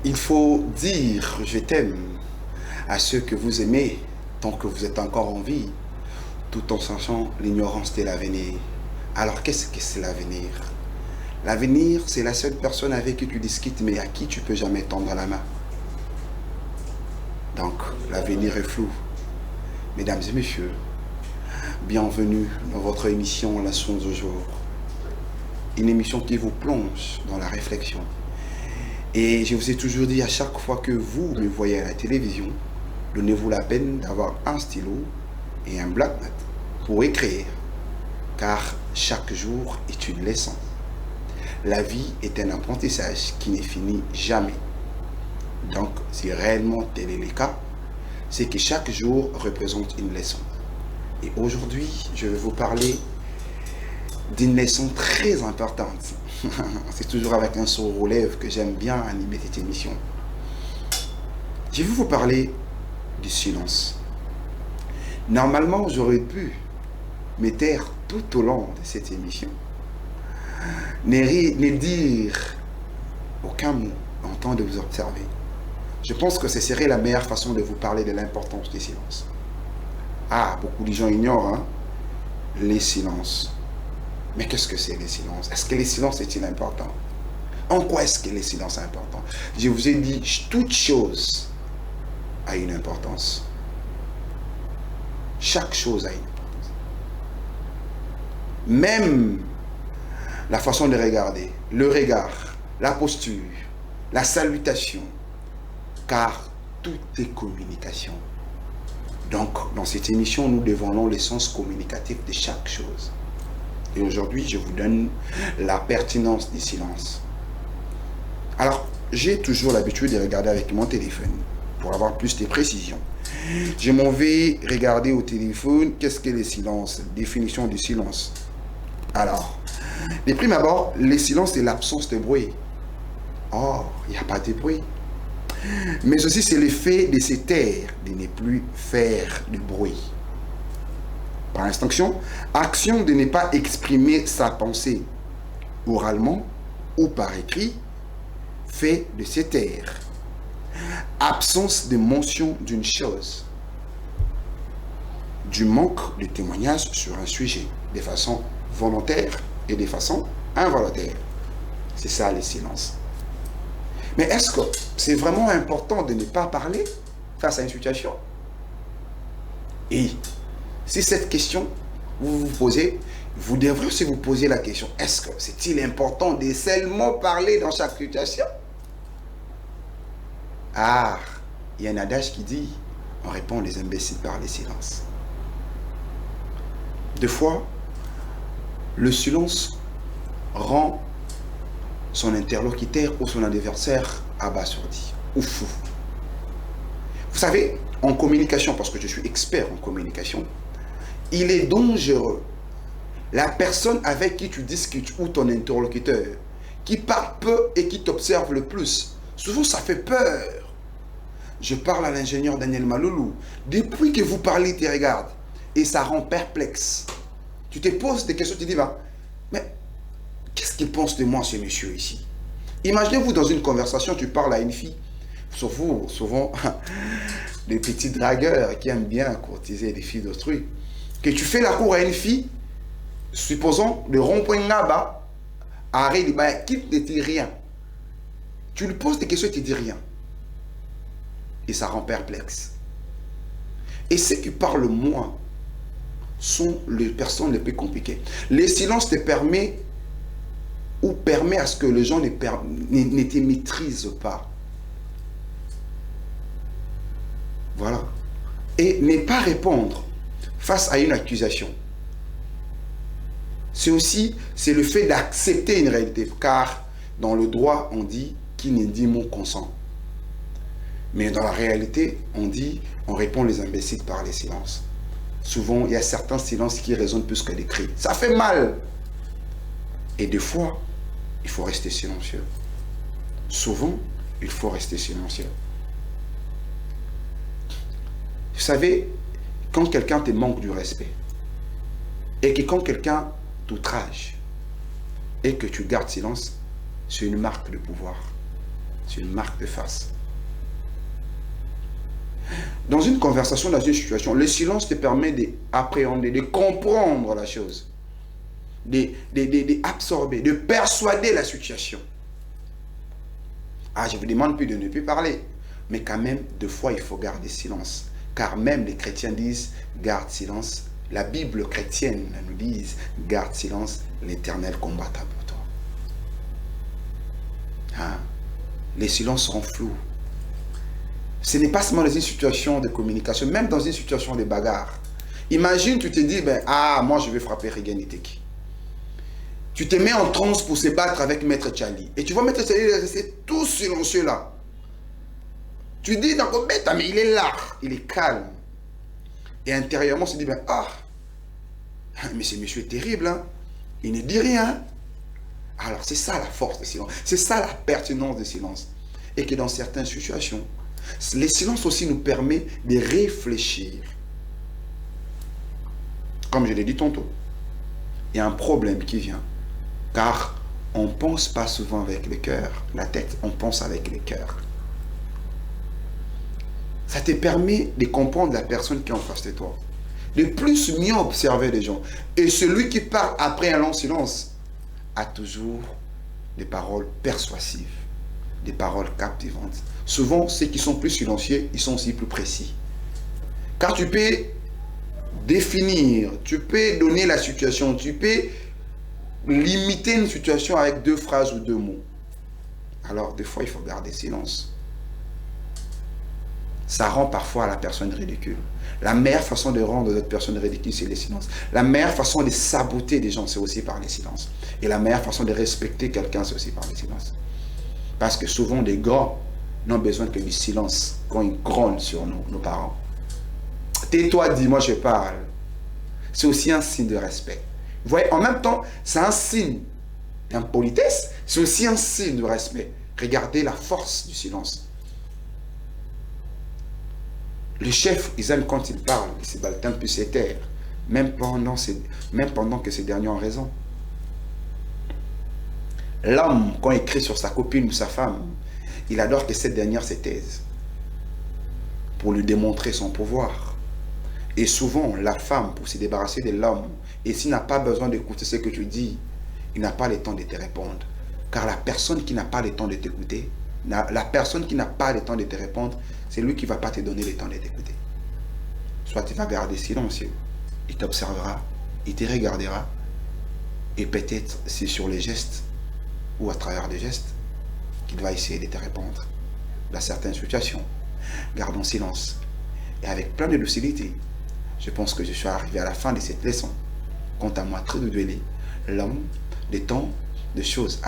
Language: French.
Il faut dire je t'aime à ceux que vous aimez tant que vous êtes encore en vie, tout en sachant l'ignorance de l'avenir. Alors qu'est-ce que c'est l'avenir? L'avenir, c'est la seule personne avec qui tu discutes, mais à qui tu peux jamais tendre la main. Donc, l'avenir est flou. Mesdames et messieurs, bienvenue dans votre émission Leçons du jour. Une émission qui vous plonge dans la réflexion. Et je vous ai toujours dit, à chaque fois que vous me voyez à la télévision, donnez-vous la peine d'avoir un stylo et un blackmat pour écrire, car chaque jour est une leçon. La vie est un apprentissage qui n'est fini jamais. Donc, si réellement tel est le cas, c'est que chaque jour représente une leçon. Et aujourd'hui, je vais vous parler d'une leçon très importante. C'est toujours avec un sourire aux lèvres que j'aime bien animer cette émission. Je vais vous parler du silence. Normalement, j'aurais pu me taire tout au long de cette émission. Ne dire aucun mot en temps de vous observer. Je pense que ce serait la meilleure façon de vous parler de l'importance du silence. Ah, beaucoup de gens ignorent les silences. Mais qu'est-ce que c'est les silences? Est-ce que les silences est-il important? En quoi est-ce que les silences sont importants? Je vous ai dit, toute chose a une importance. Chaque chose a une importance. Même la façon de regarder, le regard, la posture, la salutation, car tout est communication. Donc, dans cette émission, nous dévoilons le sens communicatif de chaque chose. Et aujourd'hui, je vous donne la pertinence du silence. Alors, j'ai toujours l'habitude de regarder avec mon téléphone pour avoir plus de précision. Je m'en vais regarder au téléphone qu'est-ce que le silence, définition du silence. Alors, de prime abord, le silence c'est l'absence de bruit. Or, il n'y a pas de bruit. Mais aussi c'est le fait de se taire, de ne plus faire de bruit. Par instruction, action de ne pas exprimer sa pensée oralement ou par écrit, fait de se taire. Absence de mention d'une chose, du manque de témoignage sur un sujet, de façon volontaire et de façon involontaire. C'est ça le silence. Mais est-ce que c'est vraiment important de ne pas parler face à une situation? Et si cette question, vous vous posez, vous devrez aussi vous poser la question, est-ce que c'est-il important de seulement parler dans chaque situation? Ah, il y a un adage qui dit, on répond les imbéciles par les silences. Des fois, le silence rend son interlocuteur ou son adversaire abasourdi ou fou. Vous savez, en communication, parce que je suis expert en communication, il est dangereux. La personne avec qui tu discutes ou ton interlocuteur, qui parle peu et qui t'observe le plus, souvent ça fait peur. Je parle à l'ingénieur Daniel Maloulou. Depuis que vous parlez, tu regardes et ça rend perplexe. Tu te poses des questions, tu te dis, mais qu'est-ce qu'il pense de moi, ce monsieur ici? Imaginez-vous dans une conversation, tu parles à une fille, souvent des petits dragueurs qui aiment bien courtiser les filles d'autrui, que tu fais la cour à une fille, supposons le rond-point là-bas, arrête, qui ne te dit rien. Tu lui poses des questions, il ne te dit rien. Et ça rend perplexe. Et ceux qui parlent moins sont les personnes les plus compliquées. Le silence te permet ou permet à ce que les gens ne te maîtrisent pas. Voilà. Et ne pas répondre face à une accusation. C'est le fait d'accepter une réalité. Car dans le droit, on dit qui ne dit mot consent. Mais dans la réalité, on répond les imbéciles par les silences. Souvent, il y a certains silences qui résonnent plus que des cris. Ça fait mal. Et des fois, il faut rester silencieux. Souvent, il faut rester silencieux. Vous savez, quand quelqu'un te manque du respect, et que quand quelqu'un t'outrage, et que tu gardes silence, c'est une marque de pouvoir. C'est une marque de face. Dans une conversation, dans une situation, le silence te permet d'appréhender, de comprendre la chose, d'absorber, de persuader la situation. Ah, je vous demande plus de ne plus parler. Mais quand même, deux fois, il faut garder silence. Car même les chrétiens disent, garde silence. La Bible chrétienne nous dit, garde silence, l'Éternel combattra pour toi. Hein? Les silences seront flous. Ce n'est pas seulement dans une situation de communication, même dans une situation de bagarre. Imagine, tu te dis, moi je vais frapper Regan Iteki. Tu te mets en transe pour se battre avec Maître Tchali. Et tu vois Maître Tchali rester tout silencieux là. Tu dis, mais il est là, il est calme. Et intérieurement, on se dit, mais ce monsieur est terrible, hein? Il ne dit rien. Alors c'est ça la force du silence. C'est ça la pertinence du silence. Et que dans certaines situations, le silence aussi nous permet de réfléchir. Comme je l'ai dit tantôt, il y a un problème qui vient. Car on ne pense pas souvent avec le cœur, la tête, on pense avec le cœur. Ça te permet de comprendre la personne qui est en face de toi. De plus mieux observer les gens. Et celui qui parle après un long silence a toujours des paroles persuasives, des paroles captivantes. Souvent, ceux qui sont plus silencieux, ils sont aussi plus précis. Car tu peux définir, tu peux donner la situation, tu peux limiter une situation avec 2 phrases ou 2 mots. Alors, des fois, il faut garder silence. Ça rend parfois la personne ridicule. La meilleure façon de rendre d'autres personnes ridicules, c'est le silence. La meilleure façon de saboter des gens, c'est aussi par le silence. Et la meilleure façon de respecter quelqu'un, c'est aussi par le silence. Parce que souvent, les grands n'ont besoin que du silence quand ils grognent sur nos parents. Tais-toi, dis-moi, je parle. C'est aussi un signe de respect. Vous voyez, en même temps, c'est un signe d'impolitesse, c'est aussi un signe de respect. Regardez la force du silence. Le chef, ils aiment quand il parle, les subalternes puissent se taire, même pendant que ces derniers ont raison. L'homme, quand il crie sur sa copine ou sa femme, il adore que cette dernière se taise pour lui démontrer son pouvoir. Et souvent, la femme, pour se débarrasser de l'homme, et s'il n'a pas besoin d'écouter ce que tu dis, il n'a pas le temps de te répondre. Car la personne qui n'a pas le temps de t'écouter, la personne qui n'a pas le temps de te répondre, c'est lui qui ne va pas te donner le temps de t'écouter. Soit tu vas garder silencieux, il t'observera, il te regardera, et peut-être c'est sur les gestes, ou à travers des gestes, qu'il va essayer de te répondre. Dans certaines situations, gardons silence. Et avec plein de lucidité, je pense que je suis arrivé à la fin de cette leçon. Quant à moi, très doué, l'homme, des temps, des choses.